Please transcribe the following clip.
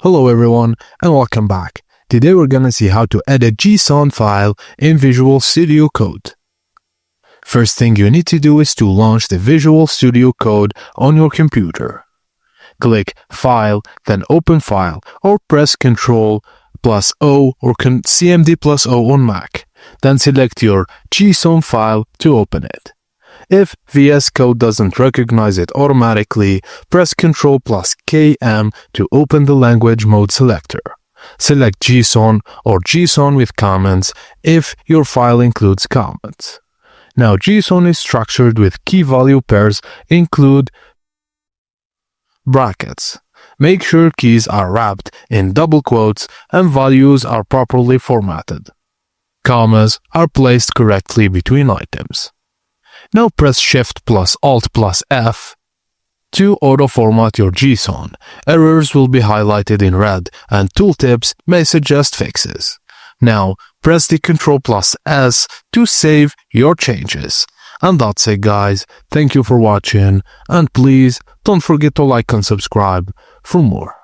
Hello everyone and welcome back. Today we're gonna see how to edit JSON file in Visual Studio Code. First thing you need to do is to launch the Visual Studio Code on your computer. Click File, then Open File, or press Ctrl plus O or CMD plus O on Mac. Then select your JSON file to open it. If VS Code doesn't recognize it automatically, press Ctrl plus KM to open the language mode selector. Select JSON or JSON with comments if your file includes comments. Now JSON is structured with key value pairs include brackets. Make sure keys are wrapped in double quotes and values are properly formatted. Commas are placed correctly between items. Now press Shift plus Alt plus F to auto-format your JSON. Errors will be highlighted in red and tooltips may suggest fixes. Now press the Ctrl plus S to save your changes. And that's it guys, thank you for watching and please don't forget to like and subscribe for more.